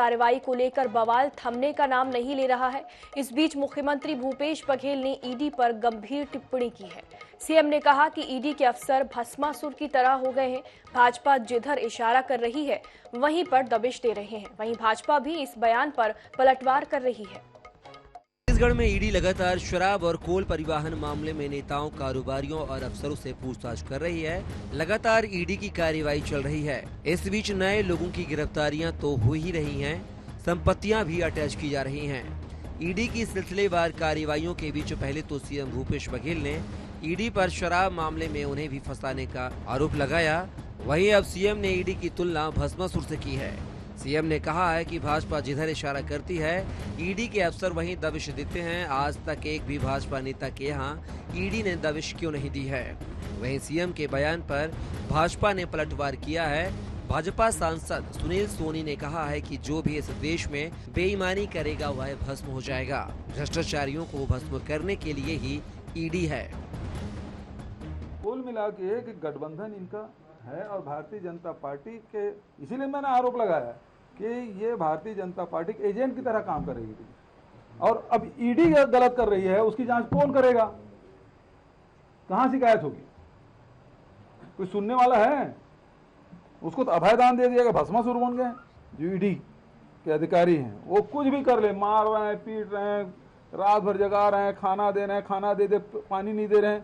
कार्रवाई को लेकर बवाल थमने का नाम नहीं ले रहा है। इस बीच मुख्यमंत्री भूपेश बघेल ने ईडी पर गंभीर टिप्पणी की है। सीएम ने कहा कि ईडी के अफसर भस्मासुर की तरह हो गए हैं। भाजपा जिधर इशारा कर रही है वहीं पर दबिश दे रहे हैं। वहीं भाजपा भी इस बयान पर पलटवार कर रही है। छत्तीसगढ़ में ईडी लगातार शराब और कोल परिवहन मामले में नेताओं, कारोबारियों और अफसरों से पूछताछ कर रही है। लगातार ईडी की कार्रवाई चल रही है। इस बीच नए लोगों की गिरफ्तारियां तो हो ही रही हैं, संपत्तियां भी अटैच की जा रही हैं। ईडी की सिलसिलेवार कार्रवाइयों के बीच पहले तो सीएम भूपेश बघेल ने ईडी पर शराब मामले में उन्हें भी फंसाने का आरोप लगाया। वहीं अब सीएम ने ईडी की तुलना भस्मासुर से की है। सीएम ने कहा है कि भाजपा जिधर इशारा करती है ईडी के अफसर वहीं दबिश देते हैं। आज तक एक भी भाजपा नेता के यहाँ ईडी ने दबिश क्यों नहीं दी है। वहीं सीएम के बयान पर भाजपा ने पलटवार किया है। भाजपा सांसद सुनील सोनी ने कहा है कि जो भी इस देश में बेईमानी करेगा वह भस्म हो जाएगा। भ्रष्टाचारियों को भस्म करने के लिए ही ईडी है। कुल मिला के कि गठबंधन इनका है और भारतीय जनता पार्टी के, इसीलिए मैंने आरोप लगाया कि ये भारतीय जनता पार्टी के एजेंट की तरह काम कर रही थी और अब ईडी गलत कर रही है। उसकी जांच कौन करेगा? कहां शिकायत होगी? कोई सुनने वाला है? उसको तो अभयदान दे दिया गया, भस्मासुर बन गए। जो ईडी के अधिकारी हैं वो कुछ भी कर ले, मार रहे हैं, पीट रहे हैं, रात भर जगा रहे हैं, खाना दे रहे हैं, खाना दे दे पानी नहीं दे रहे हैं,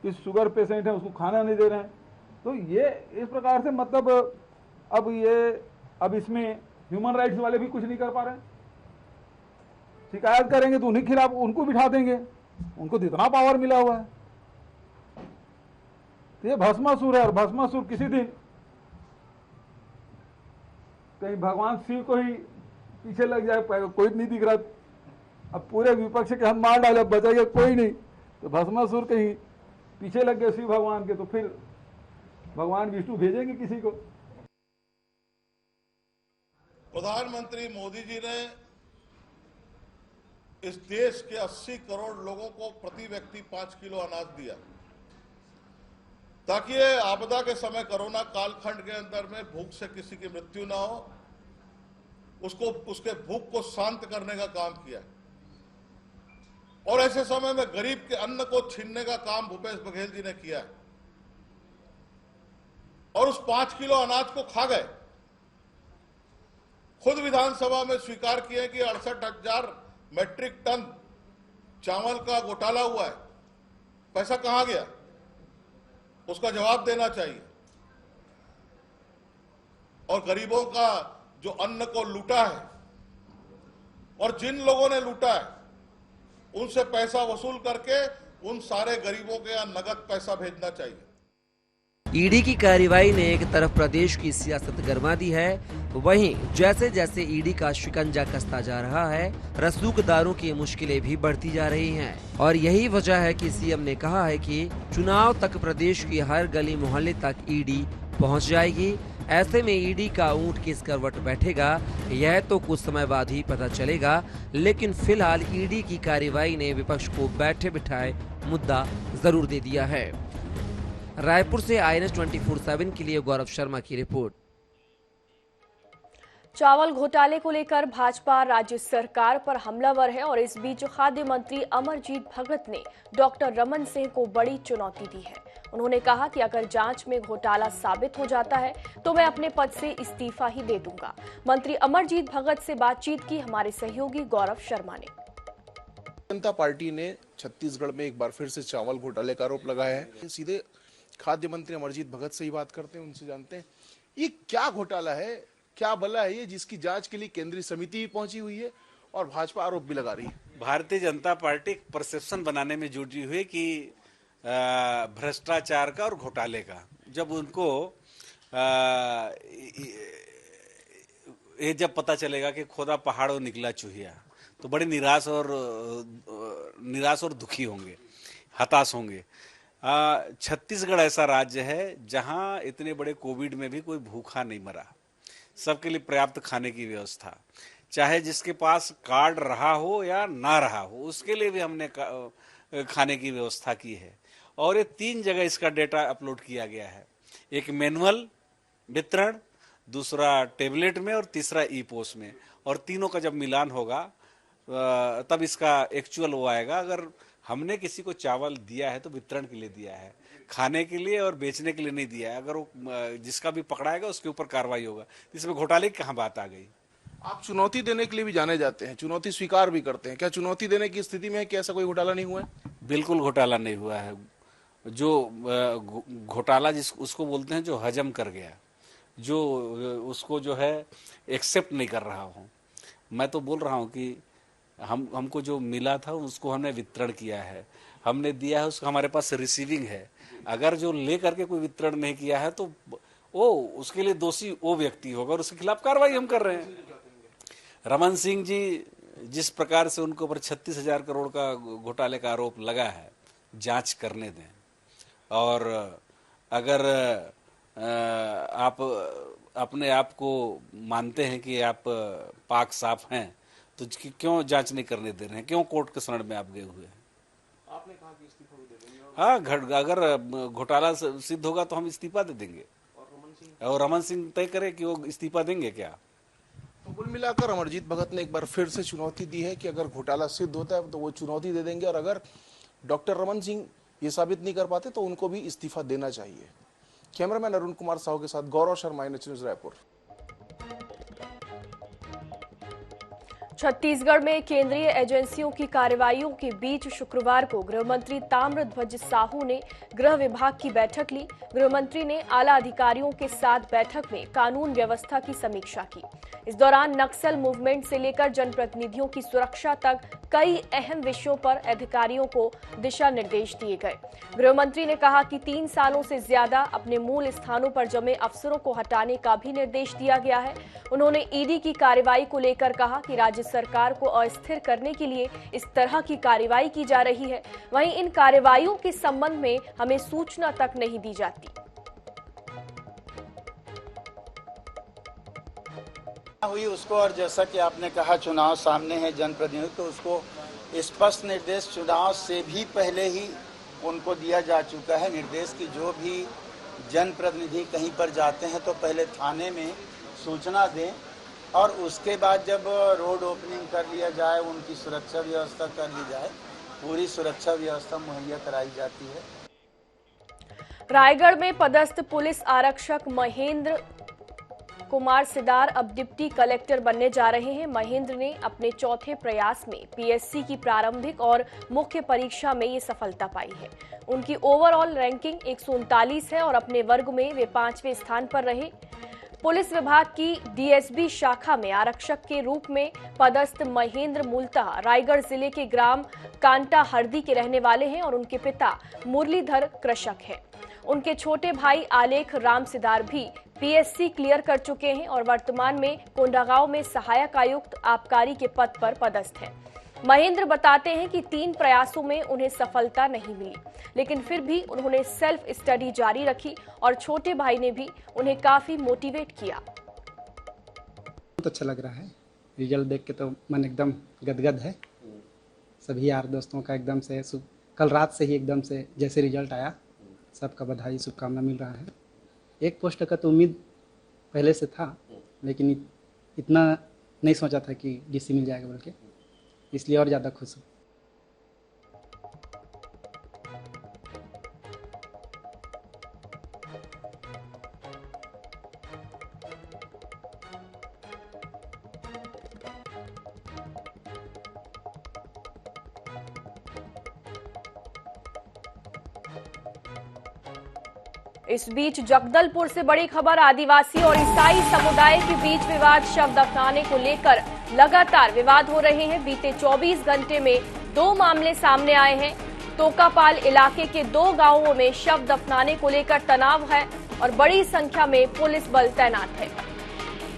किसी शुगर पेशेंट है उसको खाना नहीं दे रहे हैं। तो ये इस प्रकार से मतलब अब इसमें ह्यूमन राइट्स वाले भी कुछ नहीं कर पा रहे हैं। शिकायत करेंगे तो उन्हीं खिलाफ उनको बिठा देंगे, उनको तो इतना पावर मिला हुआ है। तो ये भस्मासुर है और भस्मासुर किसी दिन कहीं भगवान शिव को ही पीछे लग जाए, कोई नहीं दिख रहा, अब पूरे विपक्ष के हम मार डाले, बचेगा कोई नहीं, तो भस्मासुर कहीं पीछे लग गए शिव भगवान के, तो फिर भगवान विष्णु भेजेंगे किसी को। प्रधानमंत्री मोदी जी ने इस देश के 80 करोड़ लोगों को प्रति व्यक्ति 5 किलो अनाज दिया ताकि ये आपदा के समय कोरोना कालखंड के अंदर में भूख से किसी की मृत्यु ना हो, उसके भूख को शांत करने का काम किया। और ऐसे समय में गरीब के अन्न को छीनने का काम भूपेश बघेल जी ने किया है और उस 5 किलो अनाज को खा गए। खुद विधानसभा में स्वीकार किए कि 68,000 मैट्रिक टन चावल का घोटाला हुआ है। पैसा कहां गया, उसका जवाब देना चाहिए। और गरीबों का जो अन्न को लूटा है और जिन लोगों ने लूटा है उनसे पैसा वसूल करके उन सारे गरीबों के यहां नगद पैसा भेजना चाहिए। ईडी की कार्रवाई ने एक तरफ प्रदेश की सियासत गरमा दी है, वहीं जैसे जैसे ईडी का शिकंजा कसता जा रहा है रसूखदारों की मुश्किलें भी बढ़ती जा रही हैं। और यही वजह है कि सीएम ने कहा है कि चुनाव तक प्रदेश की हर गली मोहल्ले तक ईडी पहुंच जाएगी। ऐसे में ईडी का ऊंट किस करवट बैठेगा यह तो कुछ समय बाद ही पता चलेगा। लेकिन फिलहाल ईडी की कार्रवाई ने विपक्ष को बैठे बिठाए मुद्दा जरूर दे दिया है। रायपुर से INS 24/7 के लिए गौरव शर्मा की रिपोर्ट। चावल घोटाले को लेकर भाजपा राज्य सरकार पर हमलावर है और इस बीच खाद्य मंत्री अमरजीत भगत ने डॉक्टर रमन सिंह को बड़ी चुनौती दी है। उन्होंने कहा कि अगर जांच में घोटाला साबित हो जाता है तो मैं अपने पद से इस्तीफा ही दे दूंगा। मंत्री अमरजीत भगत से बातचीत की हमारे सहयोगी गौरव शर्मा ने। जनता पार्टी ने छत्तीसगढ़ में एक बार फिर से चावल घोटाले का आरोप लगाया है। सीधे खाद्य मंत्री अमरजीत भगत से ही बात करते हैं, उनसे जानते हैं ये क्या घोटाला है, क्या बला है ये जिसकी जांच के लिए केंद्रीय समिति भी पहुंची हुई है और भाजपा आरोप भी लगा रही है। भारतीय जनता पार्टी परसेप्शन बनाने में जुटी हुई है कि भ्रष्टाचार का और घोटाले का। जब उनको ये जब पता चलेगा कि खोदा पहाड़ों निकला चूहिया तो बड़े निराश और दुखी होंगे, हताश होंगे। छत्तीसगढ़ ऐसा राज्य है जहां इतने बड़े कोविड में भी कोई भूखा नहीं मरा। सबके लिए पर्याप्त खाने की व्यवस्था, चाहे जिसके पास कार्ड रहा हो या ना रहा हो, उसके लिए भी हमने खाने की व्यवस्था की है। और ये 3 जगह इसका डेटा अपलोड किया गया है, एक मैनुअल वितरण, दूसरा टेबलेट में और तीसरा ई पोस्ट में। और तीनों का जब मिलान होगा तब इसका एक्चुअल वो आएगा। अगर हमने किसी को चावल दिया है तो वितरण के लिए दिया है, खाने के लिए और बेचने के लिए नहीं दिया है। अगर वो जिसका भी पकड़ाएगा उसके ऊपर कार्रवाई होगा। इसमें घोटाले की कहाँ बात आ गई? आप चुनौती देने के लिए भी जाने जाते हैं, चुनौती स्वीकार भी करते हैं। क्या चुनौती देने की स्थिति में है कि ऐसा कोई घोटाला नहीं हुआ है? बिल्कुल घोटाला नहीं हुआ है। जो घोटाला उसको बोलते हैं जो हजम कर गया, जो उसको जो है एक्सेप्ट नहीं कर रहा हूँ। मैं तो बोल रहा हूँ कि हमको जो मिला था उसको हमने वितरण किया है, हमने दिया है, उसका हमारे पास रिसीविंग है। अगर जो ले करके कोई वितरण नहीं किया है तो वो उसके लिए दोषी वो व्यक्ति होगा और उसके खिलाफ कार्रवाई हम कर रहे हैं। रमन सिंह जी जिस प्रकार से उनके ऊपर 36,000 करोड़ का घोटाले का आरोप लगा है, जांच करने दें। और अगर आप अपने आप को मानते हैं कि आप पाक साफ हैं तो क्यों जांच नहीं करने दे रहे हैं? क्यों कोर्ट के शरण में आप गए हुए हैं? आपने कहा कि इस्तीफा भी दे देंगे। हाँ, अगर घोटाला सिद्ध होगा तो हम इस्तीफा दे देंगे। और रमन सिंह तय करे कि वो इस्तीफा देंगे क्या। तो कुल मिलाकर अमरजीत भगत ने एक बार फिर से चुनौती दी है कि अगर घोटाला सिद्ध होता है तो वो चुनौती दे देंगे, और अगर डॉक्टर रमन सिंह ये साबित नहीं कर पाते तो उनको भी इस्तीफा देना चाहिए। कैमरामैन अरुण कुमार साहू के साथ गौरव शर्मा, NH न्यूज़ रायपुर। छत्तीसगढ़ में केंद्रीय एजेंसियों की कार्रवाइयों के बीच शुक्रवार को गृह मंत्री ताम्रध्वज साहू ने गृह विभाग की बैठक ली। गृह मंत्री ने आला अधिकारियों के साथ बैठक में कानून व्यवस्था की समीक्षा की। इस दौरान नक्सल मूवमेंट से लेकर जनप्रतिनिधियों की सुरक्षा तक कई अहम विषयों पर अधिकारियों को दिशा निर्देश दिए गए। गृह मंत्री ने कहा कि 3 सालों से ज्यादा अपने मूल स्थानों पर जमे अफसरों को हटाने का भी निर्देश दिया गया है। उन्होंने ईडी की कार्रवाई को लेकर कहा कि राज्य सरकार को अस्थिर करने के लिए इस तरह की कार्रवाई की जा रही है। वहीं इन कार्रवाइयों के संबंध में हमें सूचना तक नहीं दी जाती। हुई उसको, और जैसा कि आपने कहा चुनाव सामने है जनप्रतिनिधि, तो उसको स्पष्ट निर्देश चुनाव से भी पहले ही उनको दिया जा चुका है निर्देश कि जो भी जनप्रतिनिधि कहीं पर जाते हैं तो पहले थाने में सूचना दें और उसके बाद जब रोड ओपनिंग कर लिया जाए, उनकी सुरक्षा व्यवस्था कर ली जाए। पूरी सुरक्षा व्यवस्था मुहैया कराई जाती है। रायगढ़ में पदस्थ पुलिस आरक्षक महेंद्र कुमार सिदार अब डिप्टी कलेक्टर बनने जा रहे हैं। महेंद्र ने अपने चौथे प्रयास में पीएससी की प्रारंभिक और मुख्य परीक्षा में ये सफलता पाई है। उनकी ओवरऑल रैंकिंग 139 है और अपने वर्ग में वे 5वें स्थान पर रहे। पुलिस विभाग की डीएसबी शाखा में आरक्षक के रूप में पदस्थ महेंद्र मूलतः रायगढ़ जिले के ग्राम कांटा हरदी के रहने वाले हैं और उनके पिता मुरलीधर कृषक हैं। उनके छोटे भाई आलेख राम सिदार भी पीएससी क्लियर कर चुके हैं और वर्तमान में कोंडागांव में सहायक आयुक्त आबकारी के पद पर पदस्थ हैं। महेंद्र बताते हैं कि 3 प्रयासों में उन्हें सफलता नहीं मिली, लेकिन फिर भी उन्होंने सेल्फ स्टडी जारी रखी और छोटे भाई ने भी उन्हें काफी मोटिवेट किया। बहुत अच्छा लग रहा है, रिजल्ट देख के तो मन एकदम गदगद है। सभी यार दोस्तों का एकदम से कल रात से ही एकदम से जैसे रिजल्ट आया, सबका बधाई शुभकामना मिल रहा है। एक पोस्ट का तो उम्मीद पहले से था, लेकिन इतना नहीं सोचा था कि डीसी मिल जाएगा, बल्कि इसलिए और ज़्यादा खुश हूँ। इस बीच जगदलपुर से बड़ी खबर, आदिवासी और ईसाई समुदाय के बीच विवाद, शव दफनाने को लेकर लगातार विवाद हो रहे हैं। बीते 24 घंटे में 2 मामले सामने आए हैं। तोकापाल इलाके के 2 गांवों में शव दफनाने को लेकर तनाव है और बड़ी संख्या में पुलिस बल तैनात है।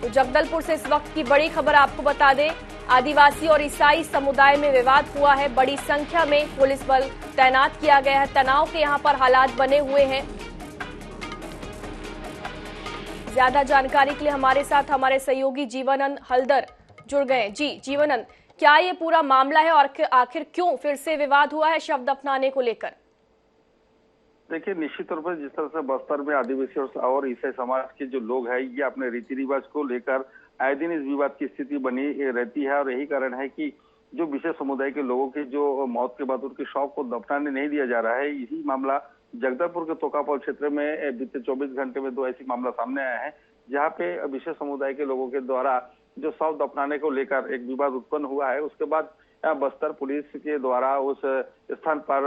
तो जगदलपुर से इस वक्त की बड़ी खबर आपको बता दें, आदिवासी और ईसाई समुदाय में विवाद हुआ है। बड़ी संख्या में पुलिस बल तैनात किया गया है। तनाव के यहां पर हालात बने हुए हैं। ज्यादा जानकारी के लिए हमारे साथ हमारे सहयोगी जीवनंद हल्दर जुड़ गए। जी जीवनंद, क्या ये पूरा मामला है और आखिर क्यों फिर से विवाद हुआ है शव दफनाने को लेकर? देखिए, निश्चित तौर पर जिस तरह से बस्तर में आदिवासी और ईसाई समाज के जो लोग हैं, ये अपने रीति रिवाज को लेकर आए दिन इस विवाद की स्थिति बनी रहती है और यही कारण है कि जो विशेष समुदाय के लोगों की जो मौत के बाद उनके शव को दफनाने नहीं दिया जा रहा है, यही मामला जगदलपुर के तोकापाल क्षेत्र में बीते 24 घंटे में 2 ऐसी मामला सामने आया है, जहां पे विशेष समुदाय के लोगों के द्वारा जो शव दफनाने को लेकर एक विवाद उत्पन्न हुआ है। उसके बाद बस्तर पुलिस के द्वारा उस स्थान पर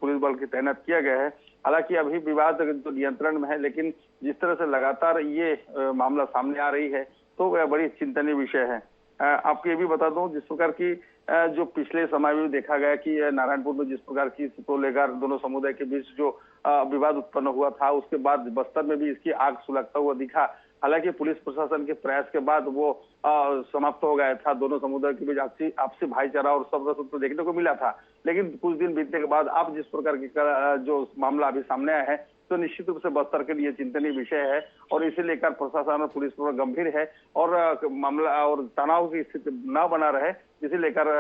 पुलिस बल की तैनात किया गया है। हालांकि अभी विवाद जो नियंत्रण में है, लेकिन जिस तरह से लगातार ये मामला सामने आ रही है तो वह बड़ी चिंतनीय विषय है। आपको ये भी बता दूं, जिस प्रकार की जो पिछले समय में देखा गया कि नारायणपुर में जिस प्रकार की को लेकर दोनों समुदाय के बीच जो विवाद उत्पन्न हुआ था, उसके बाद बस्तर में भी इसकी आग सुलगता हुआ दिखा। हालांकि पुलिस प्रशासन के प्रयास के बाद वो समाप्त हो गया था। दोनों समुदाय के बीच आपसी भाईचारा और सौहार्द तो देखने को मिला था, लेकिन कुछ दिन बीतने के बाद अब जिस प्रकार की जो मामला अभी सामने आया है, तो निश्चित रूप से बस्तर के लिए चिंतनीय विषय है और इसे लेकर प्रशासन और पुलिस पूरा गंभीर है और मामला और तनाव की स्थिति न बना रहे, इसे लेकर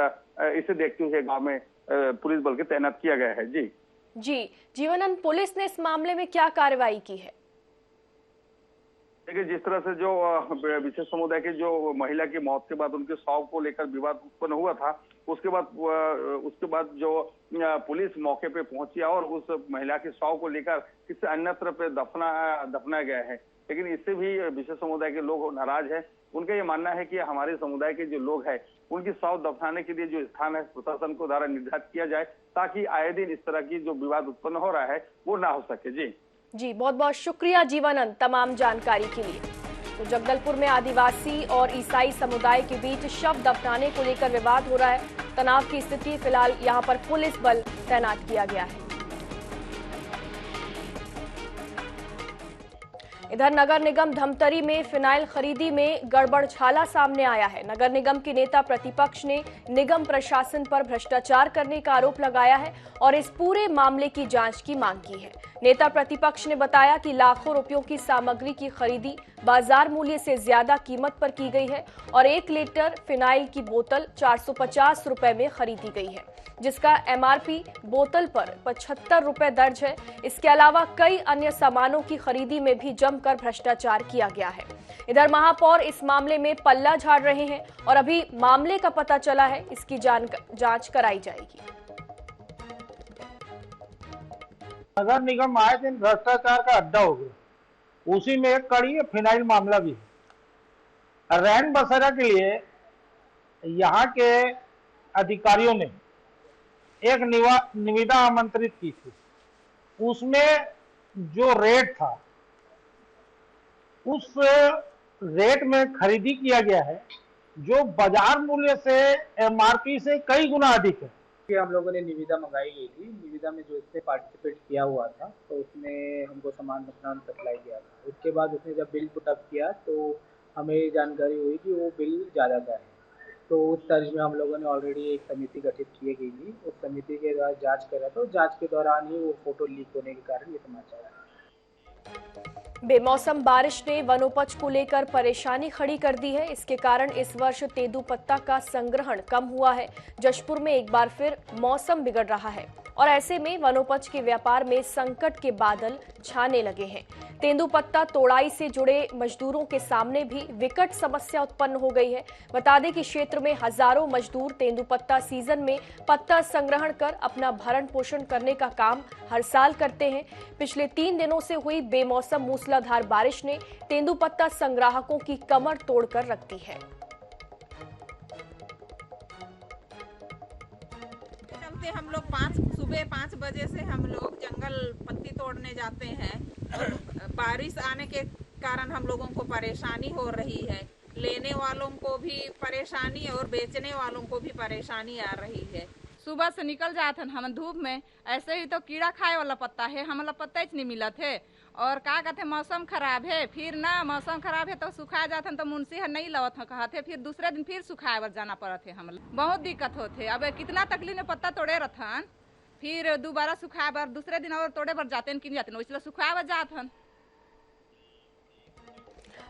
इसे देखते हुए गांव में पुलिस बल के तैनात किया गया है। जी जीवनानंद, पुलिस ने इस मामले में क्या कार्रवाई की है? देखिए, जिस तरह से जो विशेष समुदाय के जो महिला की मौत के बाद उनके शव को लेकर विवाद उत्पन्न हुआ था, उसके बाद जो पुलिस मौके पे पहुंची और उस महिला के शव को लेकर किसी अन्यत्र पे दफनाया गया है, लेकिन इससे भी विशेष समुदाय के लोग नाराज है। उनका ये मानना है कि हमारे समुदाय के जो लोग हैं उनकी शव दफनाने के लिए जो स्थान है प्रशासन को द्वारा निर्धारित किया जाए, ताकि आए दिन इस तरह की जो विवाद उत्पन्न हो रहा है वो ना हो सके। जी बहुत बहुत शुक्रिया जीवनानंद तमाम जानकारी के लिए। तो जगदलपुर में आदिवासी और ईसाई समुदाय के बीच शव दफनाने को लेकर विवाद हो रहा है। तनाव की स्थिति फिलहाल यहां पर पुलिस बल तैनात किया गया है। इधर नगर निगम धमतरी में फिनाइल खरीदी में गड़बड़झाला सामने आया है। नगर निगम के नेता प्रतिपक्ष ने निगम प्रशासन पर भ्रष्टाचार करने का आरोप लगाया है और इस पूरे मामले की जांच की मांग की है। नेता प्रतिपक्ष ने बताया कि लाखों रुपयों की सामग्री की खरीदी बाजार मूल्य से ज्यादा कीमत पर की गई है और 1 लीटर फिनाइल की बोतल 450 रुपए में खरीदी गई है, जिसका एमआरपी बोतल पर 75 रुपए दर्ज है। इसके अलावा कई अन्य सामानों की खरीदी में भी जमकर भ्रष्टाचार किया गया है। इधर महापौर इस मामले में पल्ला झाड़ रहे हैं और अभी मामले का पता चला है, इसकी जांच कराई जाएगी। नगर निगम आए दिन भ्रष्टाचार का अड्डा हो गया, उसी में एक कड़ी है फिनाइल मामला भी है। रैन बसेरा के लिए यहाँ के अधिकारियों ने एक निविदा आमंत्रित की थी। उसमें जो रेट था, उस रेट में खरीदी किया गया है जो बाजार मूल्य से एमआरपी से कई गुना अधिक है। हम लोगों ने निविदा मंगाई गई थी। निविदा में जो इसने पार्टिसिपेट किया हुआ था, तो उसने हमको सामान अपना सप्लाई किया था। उसके बाद उसने जब बिल पुटअप किया तो हमें जानकारी हुई कि वो बिल ज़्यादा का है। तो उस तर्ज में हम लोगों ने ऑलरेडी एक समिति गठित की गई थी। उस समिति के द्वारा जांच करा, तो जांच के दौरान ही वो फोटो लीक होने के कारण ये समाचार आया। बेमौसम बारिश ने वनोपज को लेकर परेशानी खड़ी कर दी है। इसके कारण इस वर्ष तेंदूपत्ता का संग्रहण कम हुआ है। जशपुर में एक बार फिर मौसम बिगड़ रहा है और ऐसे में वनोपज के व्यापार में संकट के बादल छाने लगे हैं। तेंदूपत्ता तोड़ाई से जुड़े मजदूरों के सामने भी विकट समस्या उत्पन्न हो गई है। बता दें कि क्षेत्र में हजारों मजदूर तेंदूपत्ता सीजन में पत्ता संग्रहण कर अपना भरण पोषण करने का काम हर साल करते हैं। पिछले 3 दिनों से हुई बेमौसम मूसलाधार बारिश ने तेंदूपत्ता संग्राहकों की कमर तोड़कर रख दी है। हम लोग सुबह 5 बजे से हम लोग जंगल पत्ती तोड़ने जाते हैं और बारिश आने के कारण हम लोगों को परेशानी हो रही है। लेने वालों को भी परेशानी और बेचने वालों को भी परेशानी आ रही है। सुबह से निकल जाते हम धूप में, ऐसे ही तो कीड़ा खाए वाला पत्ता है, हमला पत्ता ही नहीं मिला थे। और का कहते मौसम खराब है, फिर ना मौसम खराब है तो सुखा जाते तो मुंशी है नहीं लवत कहते, फिर दूसरे दिन फिर सुखाए बर जाना पड़त है। हमला बहुत दिक्कत होते। अब कितना तकलीफ में पत्ता तोड़े रहन, फिर दोबारा सुखाए बर दूसरे दिन और तोड़े बर जाते कि जाते, इसलिए सुखाए बर जाते।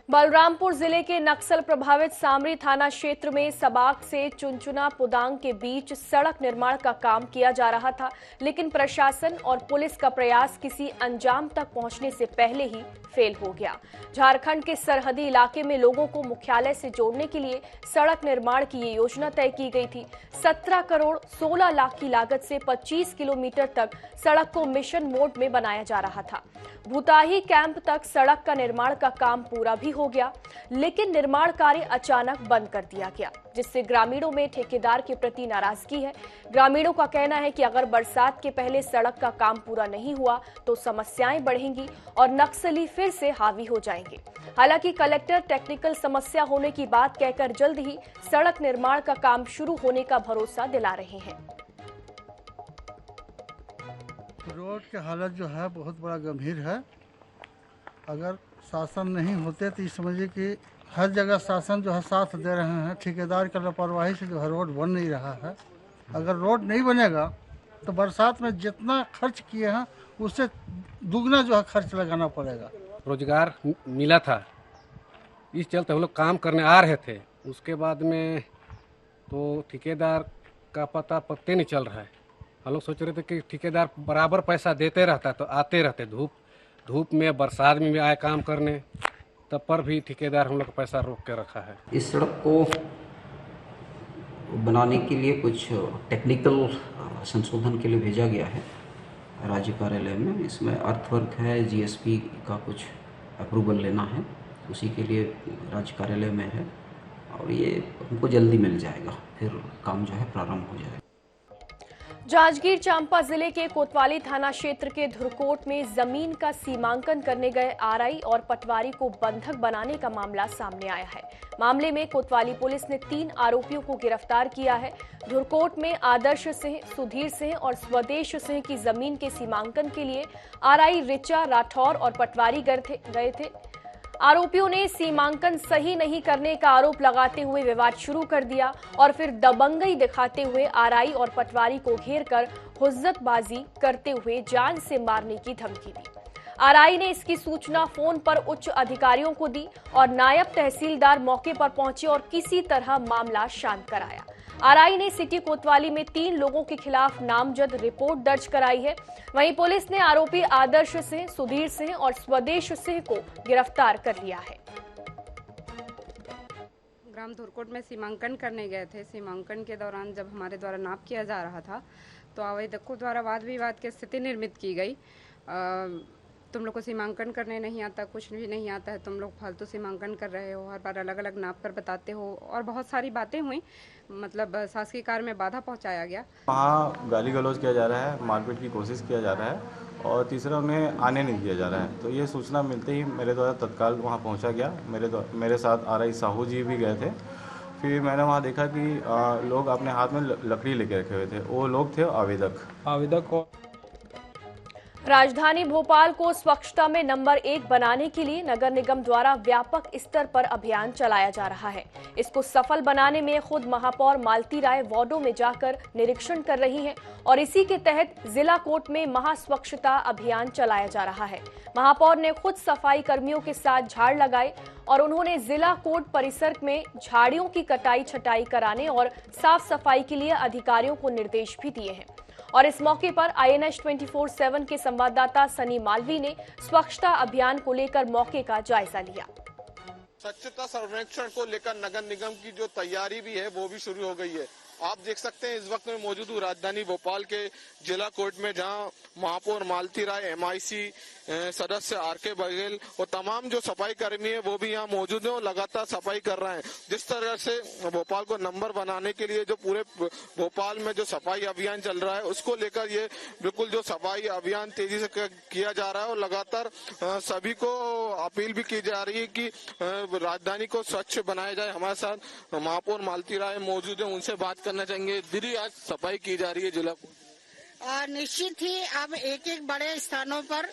बलरामपुर जिले के नक्सल प्रभावित सामरी थाना क्षेत्र में सबाक से चुनचुना पुदांग के बीच सड़क निर्माण का काम किया जा रहा था, लेकिन प्रशासन और पुलिस का प्रयास किसी अंजाम तक पहुंचने से पहले ही फेल हो गया। झारखंड के सरहदी इलाके में लोगों को मुख्यालय से जोड़ने के लिए सड़क निर्माण की ये योजना तय की गई थी। 17 करोड़ 16 लाख की लागत से 25 किलोमीटर तक सड़क को मिशन मोड में बनाया जा रहा था। भूताही कैंप तक सड़क का निर्माण का काम पूरा भी हो गया, लेकिन निर्माण कार्य अचानक बंद कर दिया गया, जिससे ग्रामीणों में ठेकेदार के प्रति नाराजगी है। ग्रामीणों का कहना है कि अगर बरसात के पहले सड़क का काम पूरा नहीं हुआ तो समस्याएं बढ़ेंगी और नक्सली फिर से हावी हो जाएंगे। हालांकि कलेक्टर टेक्निकल समस्या होने की बात कहकर जल्द ही सड़क निर्माण का काम शुरू होने का भरोसा दिला रहे हैं। रोड की हालत जो है बहुत बड़ा गंभीर है। अगर शासन नहीं होते तो ये समझिए कि हर जगह शासन जो है साथ दे रहे हैं, ठेकेदार की लापरवाही से जो है रोड बन नहीं रहा है। अगर रोड नहीं बनेगा तो बरसात में जितना खर्च किए हैं उससे दुगना जो है खर्च लगाना पड़ेगा। रोजगार मिला था, इस चलते हम लोग काम करने आ रहे थे। उसके बाद में तो ठेकेदार का पत्ते नहीं चल रहा है। हम लोग सोच रहे थे कि ठेकेदार बराबर पैसा देते रहता तो आते रहते, धूप में बरसात में भी आए काम करने, तब पर भी ठेकेदार हम लोग का पैसा रोक के रखा है। इस सड़क को बनाने के लिए कुछ टेक्निकल संशोधन के लिए भेजा गया है राज्य कार्यालय में। इसमें अर्थवर्क है, जीएसपी का कुछ अप्रूवल लेना है, उसी के लिए राज्य कार्यालय में है और ये हमको जल्दी मिल जाएगा, फिर काम जो है प्रारंभ हो जाएगा। जांजगीर चांपा जिले के कोतवाली थाना क्षेत्र के धुरकोट में जमीन का सीमांकन करने गए आरआई और पटवारी को बंधक बनाने का मामला सामने आया है। मामले में कोतवाली पुलिस ने 3 आरोपियों को गिरफ्तार किया है। धुरकोट में आदर्श सिंह, सुधीर सिंह और स्वदेश सिंह की जमीन के सीमांकन के लिए आरआई रिचा राठौर और पटवारी गए थे। आरोपियों ने सीमांकन सही नहीं करने का आरोप लगाते हुए विवाद शुरू कर दिया और फिर दबंगई दिखाते हुए आरआई और पटवारी को घेरकर हुज्जतबाजी करते हुए जान से मारने की धमकी दी। आरआई ने इसकी सूचना फोन पर उच्च अधिकारियों को दी और नायब तहसीलदार मौके पर पहुंचे और किसी तरह मामला शांत कराया। आरआई ने सिटी कोतवाली में 3 लोगों के खिलाफ नामजद रिपोर्ट दर्ज कराई है। वहीं पुलिस ने आरोपी आदर्श सिंह, सुधीर सिंह और स्वदेश सिंह को गिरफ्तार कर लिया है। ग्राम धुरकोट में सीमांकन करने गए थे। सीमांकन के दौरान जब हमारे द्वारा नाप किया जा रहा था तो आवेदकों द्वारा वाद विवाद की स्थिति निर्मित की गई। तुम लोग को सीमांकन करने नहीं आता, कुछ भी नहीं आता है, तुम लोग फालतू सीमांकन कर रहे हो, हर बार अलग अलग नाप कर बताते हो और बहुत सारी बातें हुई। मतलब शासकीय कार्य में बाधा पहुंचाया गया। वहाँ गाली गलौज किया जा रहा है, मारपीट की कोशिश किया जा रहा है और तीसरा उन्हें आने नहीं दिया जा रहा है। तो ये सूचना मिलते ही मेरे द्वारा तत्काल वहाँ पहुँचा गया। मेरे साथ आरआई साहू जी भी गए थे। फिर मैंने वहाँ देखा कि लोग अपने हाथ में लकड़ी लेके रखे हुए थे। वो लोग थे आवेदक को। राजधानी भोपाल को स्वच्छता में नंबर 1 बनाने के लिए नगर निगम द्वारा व्यापक स्तर पर अभियान चलाया जा रहा है। इसको सफल बनाने में खुद महापौर मालती राय वार्डों में जाकर निरीक्षण कर रही हैं और इसी के तहत जिला कोट में महास्वच्छता अभियान चलाया जा रहा है। महापौर ने खुद सफाई कर्मियों के साथ झाड़ लगाए और उन्होंने जिला कोट परिसर में झाड़ियों की कटाई छटाई कराने और साफ सफाई के लिए अधिकारियों को निर्देश भी दिए हैं। और इस मौके पर INS 24/7 के संवाददाता सनी मालवी ने स्वच्छता अभियान को लेकर मौके का जायजा लिया। स्वच्छता सर्वेक्षण को लेकर नगर निगम की जो तैयारी भी है वो भी शुरू हो गई है। आप देख सकते हैं इस वक्त मैं मौजूद हूँ राजधानी भोपाल के जिला कोर्ट में, जहां महापौर मालती राय, MIC सदस्य RK बघेल और तमाम जो सफाई कर्मी है वो भी यहाँ मौजूद है और लगातार सफाई कर रहे हैं। जिस तरह से भोपाल को नंबर बनाने के लिए जो पूरे भोपाल में जो सफाई अभियान चल रहा है उसको लेकर ये बिल्कुल जो सफाई अभियान तेजी से किया जा रहा है और लगातार सभी को अपील भी की जा रही है कि राजधानी को स्वच्छ बनाया जाए। हमारे साथ महापौर मालती राय मौजूद है, उनसे बात करना चाहेंगे। दीदी, आज सफाई की जा रही है जिला को, निश्चित ही अब एक बड़े स्थानों पर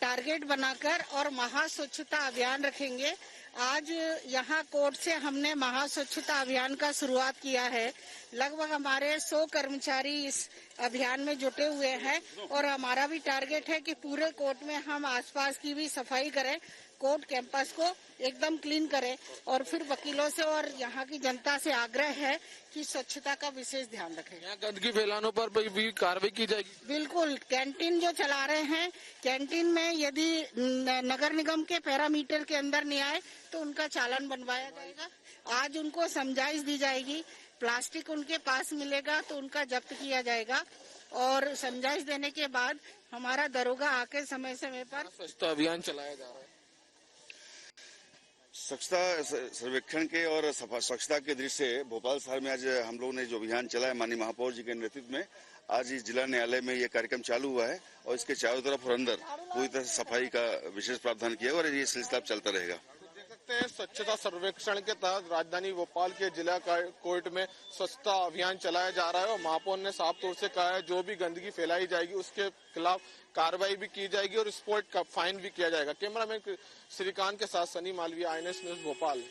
टारगेट बनाकर और महा स्वच्छता अभियान रखेंगे। आज यहाँ कोर्ट से हमने महा स्वच्छता अभियान का शुरुआत किया है। लगभग हमारे 100 कर्मचारी इस अभियान में जुटे हुए हैं और हमारा भी टारगेट है कि पूरे कोर्ट में हम आसपास की भी सफाई करें कोर्ट कैंपस को एकदम क्लीन करें। और फिर वकीलों से और यहाँ की जनता से आग्रह है कि स्वच्छता का विशेष ध्यान रखें। यहाँ गंदगी फैलाने पर भी कार्रवाई की जाएगी। बिल्कुल, कैंटीन जो चला रहे हैं, कैंटीन में यदि नगर निगम के पैरामीटर के अंदर नहीं आए तो उनका चालान बनवाया जाएगा। आज उनको समझाइश दी जाएगी, प्लास्टिक उनके पास मिलेगा तो उनका जब्त किया जाएगा और समझाइश देने के बाद हमारा दरोगा आके समय समय पर स्वच्छता अभियान चलाया जा रहा है। स्वच्छता सर्वेक्षण के और स्वच्छता के दृष्टि से भोपाल शहर में आज हम लोगों ने जो अभियान चला है माननीय महापौर जी के नेतृत्व में, आज इस जिला न्यायालय में ये कार्यक्रम चालू हुआ है और इसके चारों तरफ और अंदर पूरी तरह से सफाई का विशेष प्रावधान किया और ये सिलसिला चलता रहेगा। स्वच्छता सर्वेक्षण के तहत राजधानी भोपाल के जिला कोर्ट में स्वच्छता अभियान चलाया जा रहा है और महापौर ने साफ तौर से कहा है जो भी गंदगी फैलाई जाएगी उसके खिलाफ कार्रवाई भी की जाएगी और स्पॉट का फाइन भी किया जाएगा। कैमरामैन श्रीकांत के साथ सनी मालवीय, INS न्यूज़ भोपाल।